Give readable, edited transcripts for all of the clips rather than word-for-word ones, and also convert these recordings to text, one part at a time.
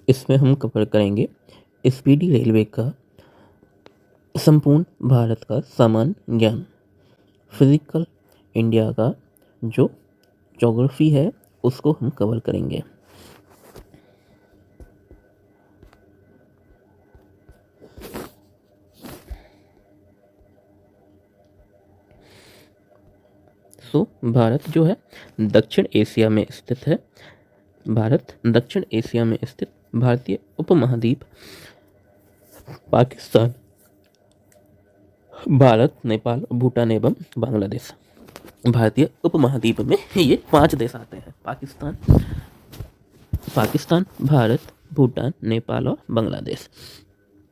इसमें हम कवर करेंगे स्पीडी रेलवे का संपूर्ण भारत का सामान्य ज्ञान, फिजिकल इंडिया का जो ज्योग्राफी है उसको हम कवर करेंगे। भारत जो है दक्षिण एशिया में स्थित है। भारत दक्षिण एशिया में स्थित भारतीय उपमहाद्वीप पाकिस्तान, भारत, नेपाल, भूटान एवं बांग्लादेश। भारतीय उपमहाद्वीप में ये 5 देश आते हैं। पाकिस्तान, भारत, भूटान, नेपाल और बांग्लादेश।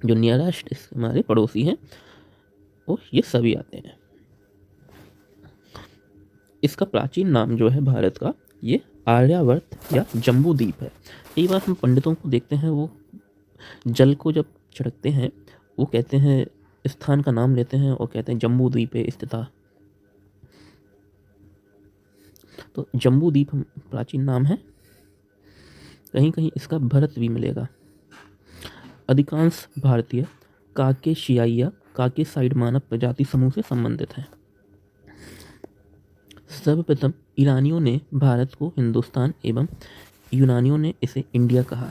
जो नियरेस्ट हमारे पड़ोसी हैं वो ये सभी आते हैं। इसका प्राचीन नाम जो है भारत का, ये आर्यावर्त या जम्बू द्वीप है। कई बार हम पंडितों को देखते हैं, वो जल को जब छिड़कते हैं वो कहते हैं, स्थान का नाम लेते हैं और कहते हैं जम्बू द्वीप स्थित। तो जम्बू द्वीप प्राचीन नाम है। कहीं कहीं इसका भरत भी मिलेगा। अधिकांश भारतीय काकेशियाई काकेसाइड मानव प्रजाति समूह से संबंधित है। सर्वप्रथम ईरानियों ने भारत को हिंदुस्तान एवं यूनानियों ने इसे इंडिया कहा।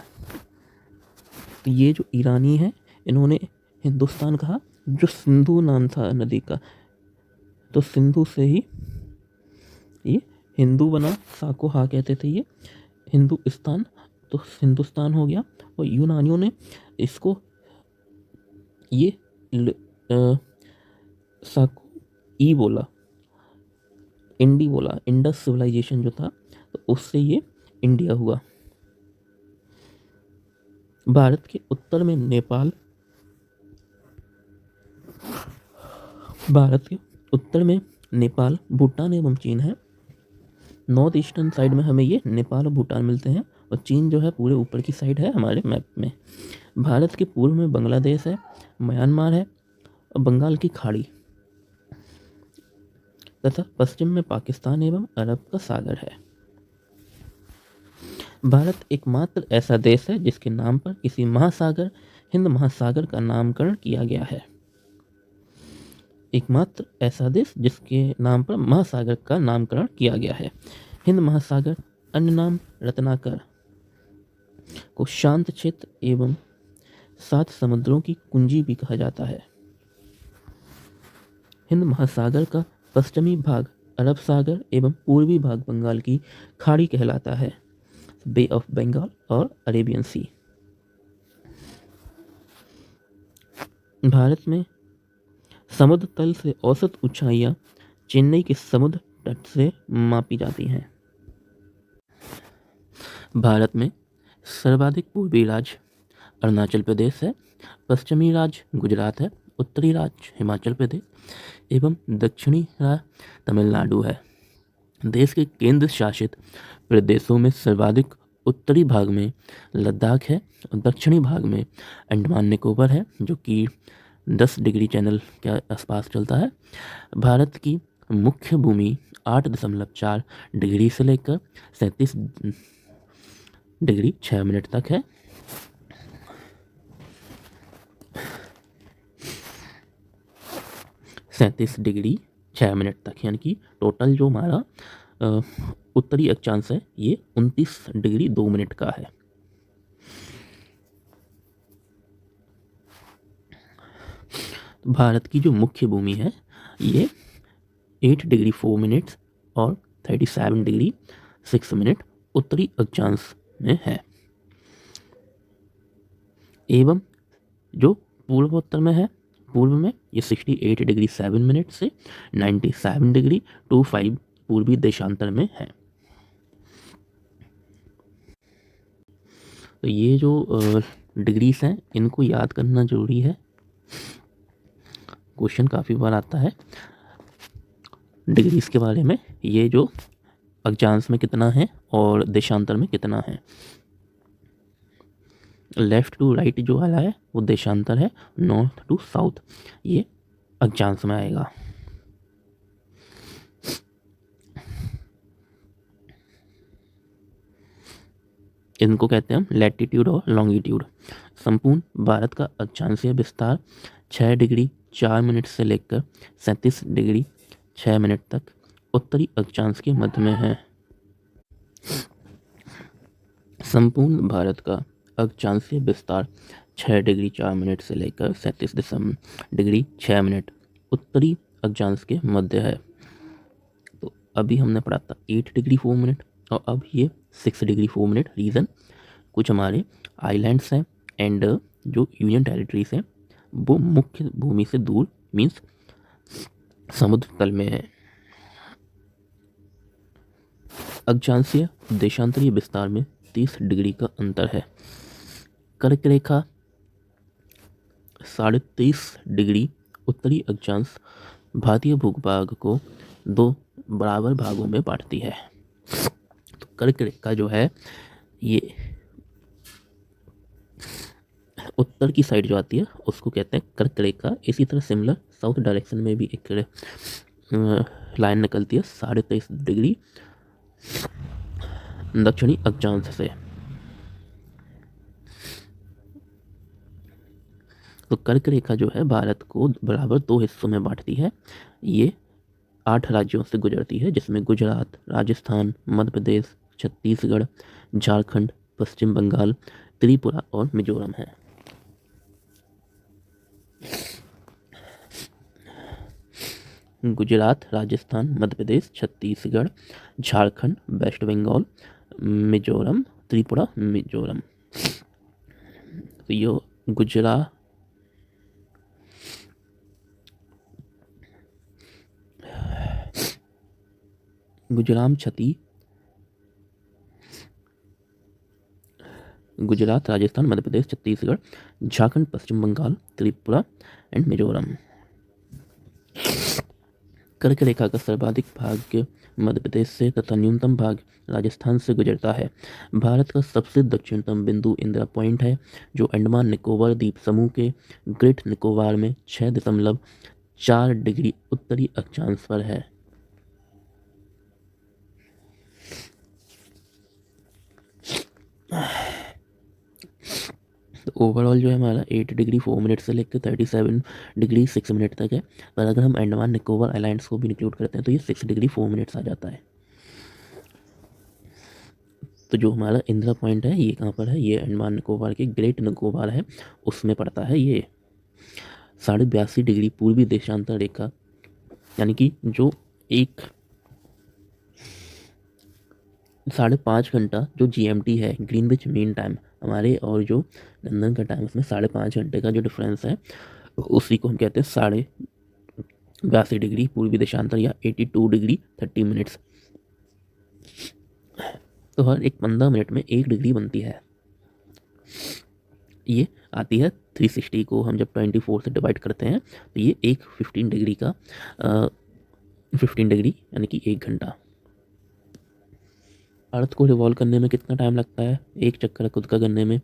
तो ये जो ईरानी है इन्होंने हिंदुस्तान कहा, जो सिंधु नाम था नदी का, तो सिंधु से ही ये हिंदू बना। साको हा कहते थे, ये हिंदुस्तान, तो हिंदुस्तान हो गया। और यूनानियों ने इसको ये साको ई बोला, इंडी बोला, इंडस सिविलाइजेशन जो था, तो उससे ये इंडिया हुआ। भारत के उत्तर में नेपाल, भारत के उत्तर में नेपाल, भूटान एवं चीन है। नॉर्थ ईस्टर्न साइड में हमें ये नेपाल और भूटान मिलते हैं, और चीन जो है पूरे ऊपर की साइड है हमारे मैप में। भारत के पूर्व में बांग्लादेश है, म्यांमार है और बंगाल की खाड़ी, तथा पश्चिम में पाकिस्तान एवं अरब का सागर है। भारत एकमात्र ऐसा देश है जिसके नाम पर किसी महासागर, हिंद महासागर का नामकरण किया गया है। एकमात्र ऐसा देश जिसके नाम पर महासागर का नामकरण किया गया है। हिंद महासागर, अन्य नाम रत्नाकर, को शांत क्षेत्र एवं 7 समुद्रों की कुंजी भी कहा जाता है। हिंद महासागर का पश्चिमी भाग अरब सागर एवं पूर्वी भाग बंगाल की खाड़ी कहलाता है, बे ऑफ बंगाल और अरेबियन सी। भारत में समुद्र तल से औसत ऊंचाइयां चेन्नई के समुद्र तट से मापी जाती हैं। भारत में सर्वाधिक पूर्वी राज्य अरुणाचल प्रदेश है, पश्चिमी राज्य गुजरात है, उत्तरी राज्य हिमाचल प्रदेश एवं दक्षिणी राज्य तमिलनाडु है। देश के केंद्र शासित प्रदेशों में सर्वाधिक उत्तरी भाग में लद्दाख है और दक्षिणी भाग में अंडमान निकोबार है, जो कि 10 डिग्री चैनल के आसपास चलता है। भारत की मुख्य भूमि 8.4 डिग्री से लेकर 37 डिग्री 6 मिनट तक है। डिग्री 6 मिनट तक, यानी कि टोटल जो हमारा उत्तरी अक्षांश है ये 29 डिग्री 2 मिनट का है। भारत की जो मुख्य भूमि है ये 8 डिग्री 4 मिनट और 37 डिग्री 6 मिनट उत्तरी अक्षांश में है, एवं जो पूर्वोत्तर में है, पूर्व में ये 68 डिग्री 7 मिनट से 97 डिग्री 25 पूर्वी देशांतर में है। तो ये जो डिग्रीज हैं इनको याद करना जरूरी है, क्वेश्चन काफ़ी बार आता है डिग्रीज के बारे में। ये जो अक्षांश में कितना है और देशांतर में कितना है। लेफ्ट टू राइट जो वाला है वो देशांतर है, नॉर्थ टू साउथ ये अक्षांश में आएगा। इनको कहते हैं हम लैटिट्यूड और लॉन्गिट्यूड। संपूर्ण भारत का अक्षांशीय विस्तार 6 डिग्री 4 मिनट से लेकर 37 डिग्री 6 मिनट तक उत्तरी अक्षांश के मध्य में है। संपूर्ण भारत का अक्षांशीय विस्तार 6 डिग्री 4 मिनट से लेकर 37 डिग्री 6 मिनट उत्तरी अक्षांश के मध्य है। तो अभी हमने पढ़ा था 8 डिग्री 4 मिनट और अब ये 6 डिग्री 4 मिनट। रीज़न कुछ हमारे आइलैंड्स हैं एंड जो यूनियन टेरिटरीज हैं वो मुख्य भूमि से दूर मीन्स समुद्र तल में है। अक्षांशीय देशांतरीय विस्तार में 30 डिग्री का अंतर है। कर्क रेखा 23.5 डिग्री उत्तरी अक्षांश भारतीय भूभाग को 2 बराबर भागों में बांटती है। तो कर्क रेखा जो है ये उत्तर की साइड जो आती है उसको कहते हैं कर्क रेखा। इसी तरह सिमिलर साउथ डायरेक्शन में भी एक लाइन निकलती है 23.5 डिग्री दक्षिणी अक्षांश से। तो कर्क रेखा जो है भारत को बराबर 2 हिस्सों में बांटती है। ये 8 राज्यों से गुजरती है जिसमें गुजरात, राजस्थान, मध्य प्रदेश, छत्तीसगढ़, झारखंड, पश्चिम बंगाल, त्रिपुरा और मिजोरम है। गुजरात, राजस्थान, मध्य प्रदेश, छत्तीसगढ़, झारखंड, वेस्ट बंगाल, मिजोरम, त्रिपुरा, मिजोरम। तो ये गुजरात, राजस्थान, मध्य प्रदेश, छत्तीसगढ़, झारखंड, पश्चिम बंगाल, त्रिपुरा एंड मिजोरम। कर्क रेखा का सर्वाधिक भाग मध्य प्रदेश से तथा न्यूनतम भाग राजस्थान से गुजरता है। भारत का सबसे दक्षिणतम बिंदु इंदिरा पॉइंट है जो अंडमान निकोबार द्वीप समूह के ग्रेट निकोबार में 6.4 डिग्री उत्तरी अक्षांश पर है। तो ओवरऑल जो है हमारा 8 डिग्री 4 मिनट से लेकर 37 डिग्री 6 मिनट तक है। पर अगर हम अंडमान निकोबार आइलैंड्स को भी इंक्लूड करते हैं तो ये 6 डिग्री 4 मिनट्स आ जाता है। तो जो हमारा इंदिरा पॉइंट है ये कहाँ पर है? ये अंडमान निकोबार के ग्रेट निकोबार है उसमें पड़ता है। ये 82.5 डिग्री पूर्वी देशांतर रेखा यानी कि जो एक 5.5 घंटा जो GMT है ग्रीनविच मीन टाइम हमारे और जो लंदन का टाइम उसमें 5.5 घंटे का जो डिफरेंस है उसी को हम कहते हैं 82 डिग्री पूर्वी देशांतर या 82 डिग्री 30 मिनट्स। तो हर एक 15 मिनट में 1 डिग्री बनती है। ये आती है 360 को हम जब 24 से डिवाइड करते हैं तो ये एक 15 डिग्री का 15 डिग्री यानी कि 1 घंटा। अर्थ को रिवॉल्व करने में कितना टाइम लगता है एक चक्कर खुद का करने में?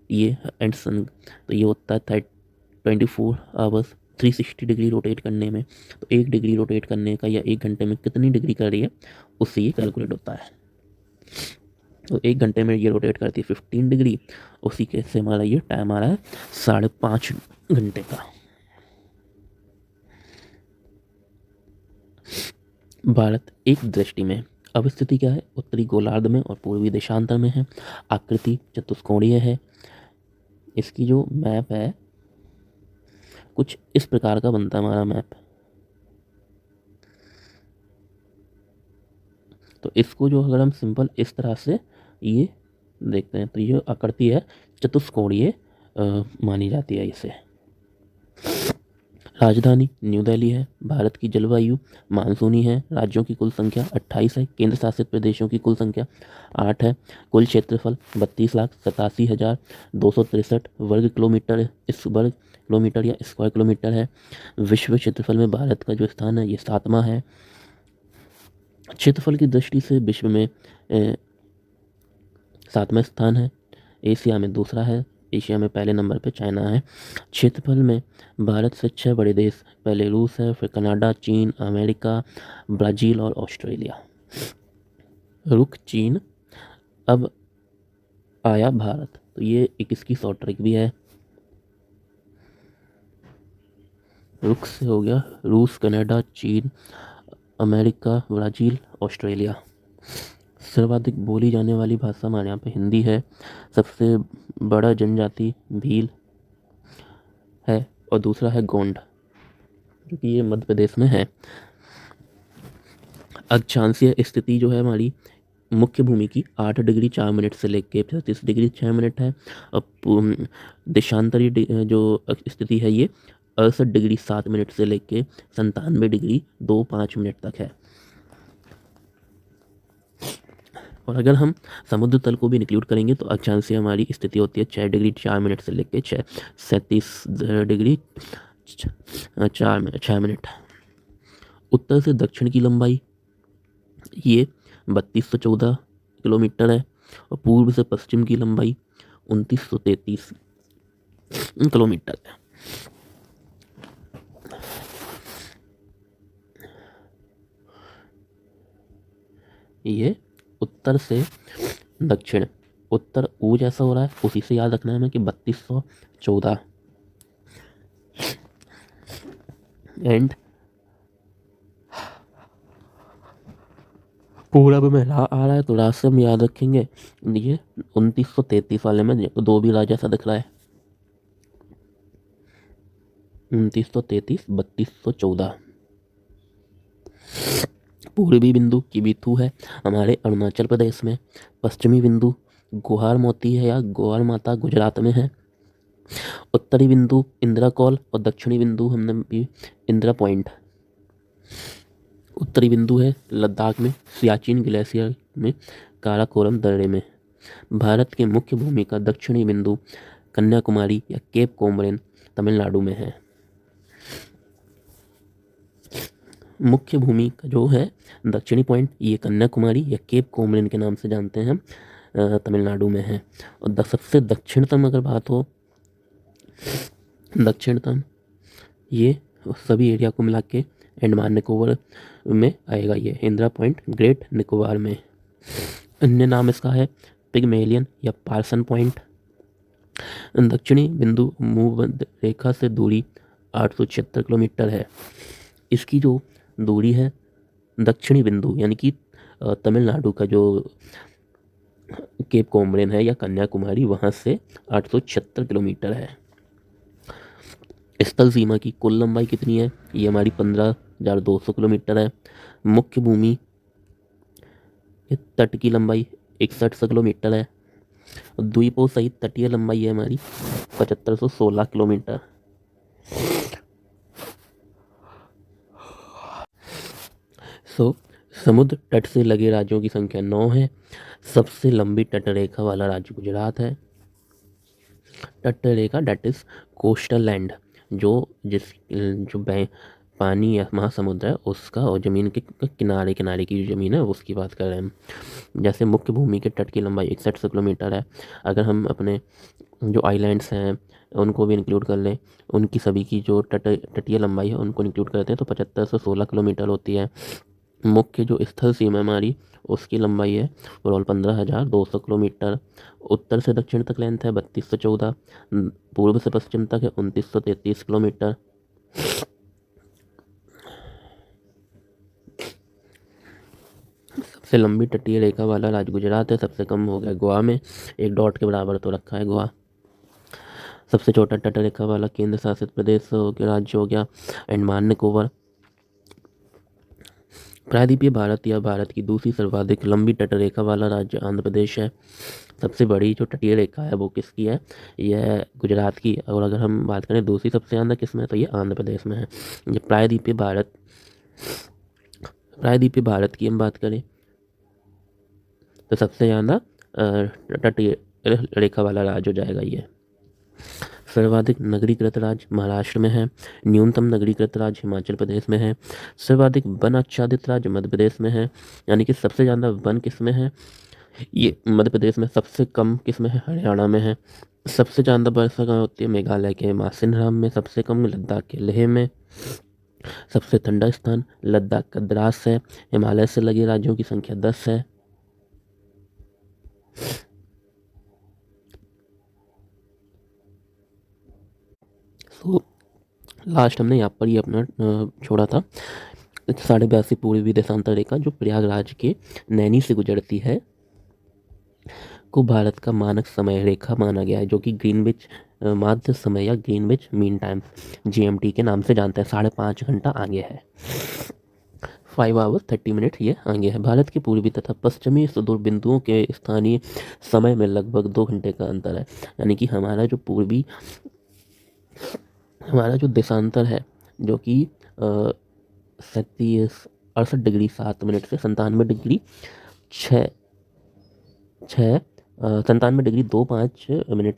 ये एंड सन तो ये होता है 24 आवर्स 360 डिग्री रोटेट करने में। तो 1 डिग्री रोटेट करने का या 1 घंटे में कितनी डिग्री कर रही है उससे ये कैलकुलेट होता है। तो 1 घंटे में ये रोटेट करती है 15 डिग्री, उसी के से हमारा ये टाइम आ रहा है 5.5 घंटे का। भारत एक दृष्टि में अवस्थिति क्या है? उत्तरी गोलार्ध में और पूर्वी देशांतर में है। आकृति चतुष्कोणीय है। इसकी जो मैप है कुछ इस प्रकार का बनता है हमारा मैप। तो इसको जो अगर हम सिंपल इस तरह से ये देखते हैं तो ये आकृति है चतुष्कोणीय मानी जाती है इसे। राजधानी न्यू दिल्ली है। भारत की जलवायु मानसूनी है। राज्यों की कुल संख्या 28 है। केंद्र शासित प्रदेशों की कुल संख्या 8 है। कुल क्षेत्रफल 32,87,263 वर्ग किलोमीटर या स्क्वायर किलोमीटर है। विश्व क्षेत्रफल में भारत का जो स्थान है ये 7वां है। क्षेत्रफल की दृष्टि से विश्व में 7वां स्थान है। एशिया में दूसरा है। एशिया में पहले नंबर पे चाइना है। क्षेत्रफल में भारत से 6 बड़े देश, पहले रूस है, फिर कनाडा, चीन, अमेरिका, ब्राज़ील और ऑस्ट्रेलिया। रुख चीन। अब आया भारत। तो ये एक इसकी शॉर्ट ट्रिक भी है। रुख से हो गया रूस, कनाडा, चीन, अमेरिका, ब्राज़ील, ऑस्ट्रेलिया। सर्वाधिक बोली जाने वाली भाषा हमारे यहाँ पे हिंदी है। सबसे बड़ा जनजाति भील है और दूसरा है गोंड, जो कि ये मध्य प्रदेश में है। अक्षांशीय स्थिति जो है हमारी मुख्य भूमि की 8 डिग्री 4 मिनट से लेकर 35 डिग्री 6 मिनट है। और देशांतरी जो स्थिति है ये 68 डिग्री 7 मिनट से लेकर 97 डिग्री 2-5 मिनट तक है। और अगर हम समुद्र तल को भी इंक्लूड करेंगे तो अक्षांशीय हमारी स्थिति होती है 6 डिग्री 4 मिनट से लेकर 37 डिग्री 6 मिनट। उत्तर से दक्षिण की लंबाई ये 3214 किलोमीटर है और पूर्व से पश्चिम की लंबाई 2933 किलोमीटर है। ये उत्तर से दक्षिण, उत्तर ऊ जैसा हो रहा है, उसी से याद रखना है हमें कि 3214 एंड पूरब में रा आ रहा है तो रा से हम याद रखेंगे। ये 2933 वाले में 2 भी रा जैसा दिख रहा है। 2933 3214। पूर्वी बिंदु किबिथु है हमारे अरुणाचल प्रदेश में। पश्चिमी बिंदु गुहार मोती है या गुहार माता गुजरात में है। उत्तरी बिंदु इंदिरा कॉल और दक्षिणी बिंदु हमने भी इंदिरा पॉइंट। उत्तरी बिंदु है लद्दाख में, सियाचिन ग्लेशियर में, काराकोरम दर्रे में। भारत के मुख्य भूमि का दक्षिणी बिंदु कन्याकुमारी या केप कोमरिन तमिलनाडु में है। मुख्य भूमि का जो है दक्षिणी पॉइंट ये कन्याकुमारी या केप कोमरिन के नाम से जानते हैं, तमिलनाडु में है। और सबसे दक्षिणतम अगर बात हो, दक्षिणतम ये सभी एरिया को मिला के अंडमान निकोबार में आएगा। ये इंदिरा पॉइंट ग्रेट निकोबार में। अन्य नाम इसका है पिगमेलियन या पार्सन पॉइंट। दक्षिणी बिंदु भूमध्य रेखा से दूरी 876 किलोमीटर है। इसकी जो दूरी है दक्षिणी बिंदु यानी कि तमिलनाडु का जो केप कोमरिन है या कन्याकुमारी वहाँ से 876 किलोमीटर है। स्थल सीमा की कुल लंबाई कितनी है? ये हमारी 15,200 किलोमीटर है। मुख्य भूमि तट की लंबाई 6100 किलोमीटर है। द्वीपों सहित तटीय लंबाई है हमारी 7516 किलोमीटर। समुद्र तट से लगे राज्यों की संख्या 9 है। सबसे लंबी तटरेखा वाला राज्य गुजरात है। तटरेखा डेट इज कोस्टल लैंड, जो पानी या महासमुद्र है उसका और ज़मीन के किनारे किनारे की जो ज़मीन है उसकी बात कर रहे हैं। जैसे मुख्य भूमि के तट की लंबाई 6100 किलोमीटर है। अगर हम अपने जो आइलैंड्स हैं उनको भी इंक्लूड कर लें, उनकी सभी की जो तटीय लंबाई है उनको इंक्लूड करते हैं तो 7516 किलोमीटर होती है। मुख्य जो स्थल सीमा हमारी उसकी लंबाई है ओवरऑल 15,200 किलोमीटर। उत्तर से दक्षिण तक लेंथ है 3214। पूर्व से पश्चिम तक है 2933 किलोमीटर। सबसे लंबी तटीय रेखा वाला राज्य गुजरात है। सबसे कम हो गया गोवा में, 1 डॉट के बराबर तो रखा है गोवा। सबसे छोटा तटरेखा वाला केंद्र शासित प्रदेश हो गया, राज्य हो गया अंडमान निकोबार। प्रायद्वीपीय भारत या भारत की दूसरी सर्वाधिक लंबी तटरेखा वाला राज्य आंध्र प्रदेश है। सबसे बड़ी जो तटीय रेखा है वो किसकी है? यह गुजरात की। और अगर हम बात करें दूसरी सबसे ज़्यादा किसमें है तो ये आंध्र प्रदेश में है। ये प्रायद्वीपीय भारत की हम बात करें तो सबसे ज़्यादा तटीय रेखा वाला राज्य हो जाएगा ये। सर्वाधिक नगरीकृत राज्य महाराष्ट्र में है। न्यूनतम नगरीकृत राज्य हिमाचल प्रदेश में है। सर्वाधिक वन आच्छादित राज्य मध्य प्रदेश में है, यानी कि सबसे ज़्यादा वन किस में है? ये मध्य प्रदेश में। सबसे कम किस में है? हरियाणा में है। सबसे ज़्यादा वर्षा कहाँ होती है? मेघालय के मासिनराम में। सबसे कम लद्दाख के लेह में। सबसे ठंडा स्थान लद्दाख का द्रास है। हिमालय से लगे राज्यों की संख्या 10 है। तो लास्ट हमने यहाँ पर ही अपना छोड़ा था 82.5 पूर्वी देशांतर रेखा जो प्रयागराज के नैनी से गुजरती है को भारत का मानक समय रेखा माना गया है, जो कि ग्रीनविच माध्य समय या ग्रीनविच मीन टाइम जीएमटी के नाम से जानते हैं। 5.5 घंटा आगे है, 5 hours 30 minutes ये आगे है। भारत के पूर्वी तथा पश्चिमी सुदूर बिंदुओं के स्थानीय समय में लगभग 2 घंटे का अंतर है। यानी कि हमारा जो देशांतर है, जो कि 37 68 डिग्री 7 मिनट से 97 डिग्री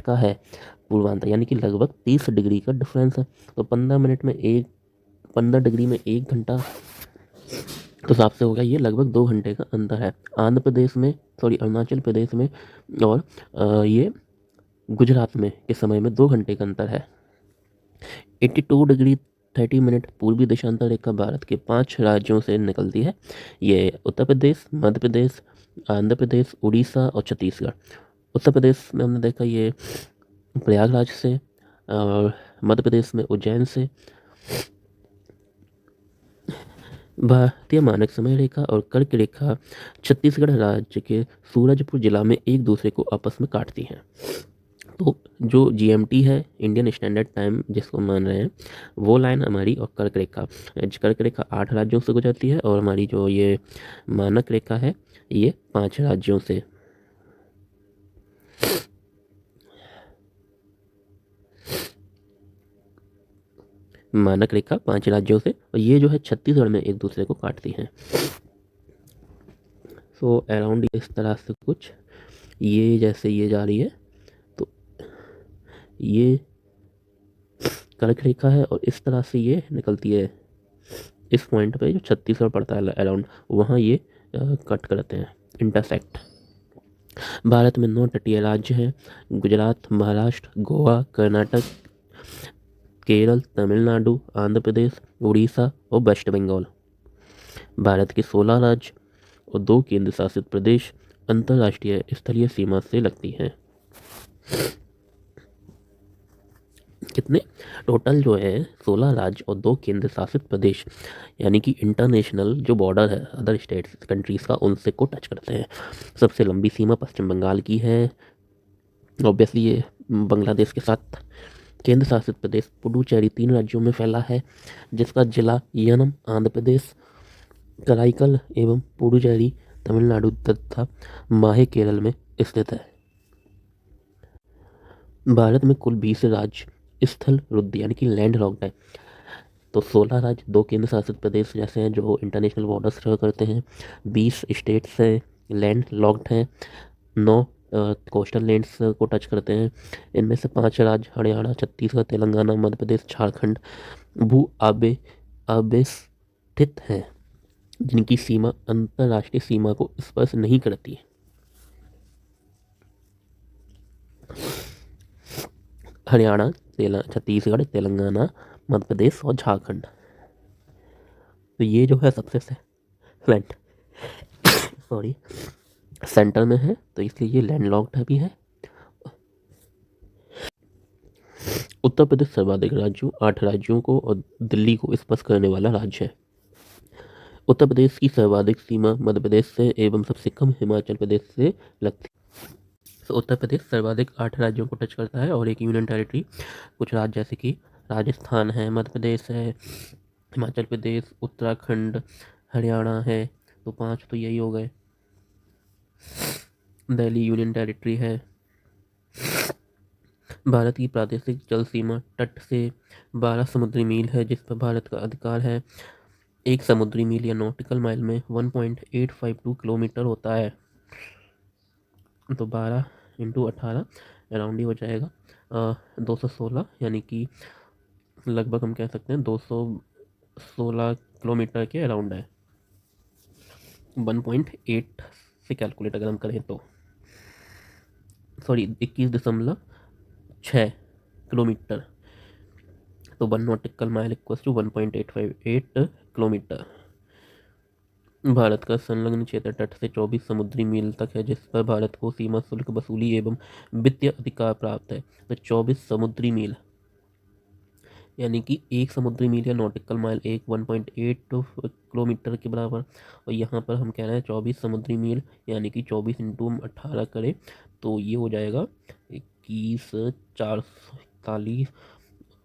का है पूर्वांतर, यानी कि लगभग 30 डिग्री का डिफरेंस है। तो 15 डिग्री में 1 घंटा, तो हिसाब से हो गया ये लगभग 2 घंटे का अंतर है। अरुणाचल प्रदेश में और ये गुजरात में के समय में 2 घंटे का अंतर है। 82 डिग्री 30 मिनट पूर्वी देशांतर रेखा भारत के 5 राज्यों से निकलती है। ये उत्तर प्रदेश, मध्य प्रदेश, आंध्र प्रदेश, उड़ीसा और छत्तीसगढ़। उत्तर प्रदेश में हमने देखा ये प्रयागराज से, और मध्य प्रदेश में उज्जैन से। भारतीय मानक समय रेखा और कर्क रेखा छत्तीसगढ़ राज्य के सूरजपुर जिला में एक दूसरे को आपस में काटती हैं। तो जो जीएमटी है, इंडियन स्टैंडर्ड टाइम जिसको मान रहे हैं, वो लाइन हमारी, और कर्क रेखा 8 राज्यों से गुजरती है, और हमारी जो ये मानक रेखा है ये 5 राज्यों से। मानक रेखा 5 राज्यों से, और ये जो है छत्तीसगढ़ में एक दूसरे को काटती हैं। सो अराउंड इस तरह से कुछ ये जैसे ये जा रही है, तो ये कर्क रेखा है, और इस तरह से ये निकलती है इस पॉइंट पे जो छत्तीसगढ़ पड़ता है अराउंड, वहाँ ये कट करते हैं, इंटरसेक्ट। भारत में 9 तटीय राज्य हैं: गुजरात, महाराष्ट्र, गोवा, कर्नाटक, केरल, तमिलनाडु, आंध्र प्रदेश, उड़ीसा और वेस्ट बंगाल। भारत के 16 राज्य और 2 केंद्र शासित प्रदेश अंतर्राष्ट्रीय स्थलीय सीमा से लगती हैं। कितने टोटल जो है 16 राज्य और 2 केंद्र शासित प्रदेश, यानी कि इंटरनेशनल जो बॉर्डर है अदर स्टेट्स कंट्रीज़ का, उनसे को टच करते हैं। सबसे लंबी सीमा पश्चिम बंगाल की है, ऑब्वियसली ये बांग्लादेश के साथ। केंद्र शासित प्रदेश पुडुचेरी 3 राज्यों में फैला है, जिसका जिला यनम आंध्र प्रदेश, कराईकल एवं पुडुचेरी तमिलनाडु तथा माहे केरल में स्थित है। भारत में कुल 20 राज्य स्थल रुद्ध यानी कि लैंड लॉक्ड है। तो 16 राज्य, 2 केंद्र शासित प्रदेश जैसे हैं जो इंटरनेशनल बॉर्डर सर्व करते हैं, 20 स्टेट्स से लैंड लॉक्ड हैं, 9 कोस्टल लैंड्स को टच करते हैं। इनमें से 5 राज्य हरियाणा, छत्तीसगढ़, तेलंगाना, मध्य प्रदेश, झारखंड भू आबे स्थित हैं, जिनकी सीमा अंतर्राष्ट्रीय सीमा को स्पर्श नहीं करती है। हरियाणा, छत्तीसगढ़, तेलंगाना, मध्य प्रदेश और झारखंड। तो ये जो है सबसे फ्रंट सॉरी सेंटर में है, तो इसलिए ये लैंडलॉक्ड भी है। उत्तर प्रदेश सर्वाधिक राज्यों 8 राज्यों को और दिल्ली को स्पर्श करने वाला राज्य है। उत्तर प्रदेश की सर्वाधिक सीमा मध्य प्रदेश से एवं सबसे कम हिमाचल प्रदेश से लगती है। तो उत्तर प्रदेश सर्वाधिक 8 राज्यों को टच करता है, और एक यूनियन टेरिटरी, कुछ राज्य जैसे कि राजस्थान है, मध्य प्रदेश है, हिमाचल प्रदेश, उत्तराखंड, हरियाणा है। तो 5 तो यही हो गए। दिल्ली यूनियन टेरिटरी है। भारत की प्रादेशिक जल सीमा तट से 12 समुद्री मील है, जिस पर भारत का अधिकार है। एक समुद्री मील या नॉटिकल माइल में 1.852 किलोमीटर होता है। तो 12 इंटू 18 अराउंड ही हो जाएगा 216, यानी कि लगभग हम कह सकते हैं 216 किलोमीटर के अराउंड है। 1.8 से कैलकुलेट अगर हम करें तो 21.6 किलोमीटर। तो 1 nautical mile equals to 1.858 kilometre. Bharat का संलग्न क्षेत्र तट से 24 समुद्री मील तक है, जिस पर भारत को सीमा शुल्क वसूली एवं वित्तीय अधिकार प्राप्त है। तो 24 समुद्री मील यानी कि 1 समुद्री मील या नॉटिकल माइल 1.8 किलोमीटर के बराबर। और यहाँ पर हम कह रहे हैं 24 समुद्री मील, यानी कि 24 इंटू हम 18 करें तो ये हो जाएगा 21 441,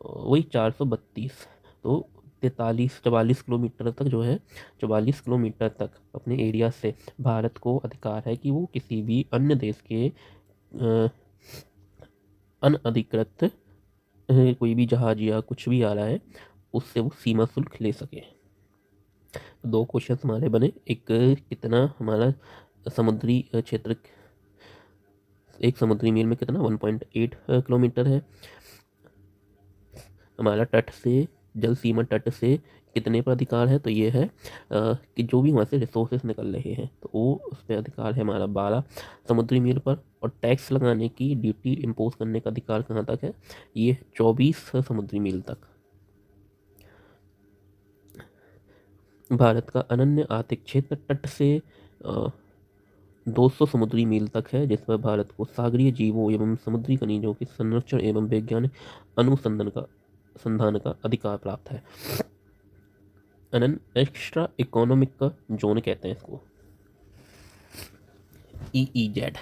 वही 432। तो 44 किलोमीटर तक जो है, 44 किलोमीटर तक अपने एरिया से भारत को अधिकार है कि वो किसी भी अन्य देश के अनअधिकृत कोई भी जहाज या कुछ भी आ रहा है उससे वो सीमा शुल्क ले सके। 2 क्वेश्चन हमारे बने, एक कितना हमारा समुद्री क्षेत्र, एक समुद्री मील में कितना 1.8 किलोमीटर है, हमारा तट से, जल सीमा तट से कितने पर अधिकार है, तो ये है कि जो भी वहाँ से रिसोर्सेस निकल रहे हैं तो वो उस पर अधिकार है हमारा 12 समुद्री मील पर। और टैक्स लगाने की, ड्यूटी इम्पोज करने का अधिकार कहाँ तक है, ये 24 समुद्री मील तक। भारत का अनन्य आर्थिक क्षेत्र तट से 200 समुद्री मील तक है, जिस पर भारत को सागरीय जीवों एवं समुद्री खनिजों के संरक्षण एवं वैज्ञानिक अनुसंधान का अधिकार प्राप्त है। अनन्य एक्स्ट्रा इकोनॉमिक का जोन कहते हैं इसको, EEZ।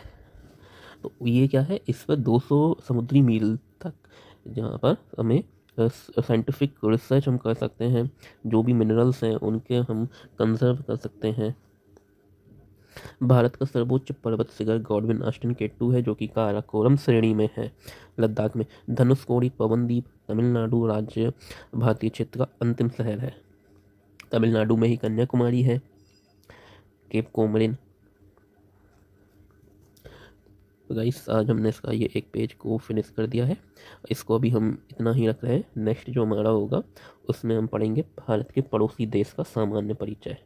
तो ये क्या है, इस पर 200 समुद्री मील तक जहाँ पर हमें साइंटिफिक रिसर्च हम कर सकते हैं, जो भी मिनरल्स हैं उनके हम कंजर्व कर सकते हैं। भारत का सर्वोच्च पर्वत शिखर गॉडविन ऑस्टिन केटू है, जो कि काराकोरम श्रेणी में है, लद्दाख में। धनुषकोडी पवनदीप तमिलनाडु राज्य भारतीय क्षेत्र का अंतिम शहर है। तमिलनाडु में ही कन्याकुमारी है, केप कोमरिन। तो गाइस आज हमने इसका ये एक पेज को फिनिश कर दिया है, इसको अभी हम इतना ही रख रहे हैं। नेक्स्ट जो हमारा होगा उसमें हम पढ़ेंगे भारत के पड़ोसी देश का सामान्य परिचय।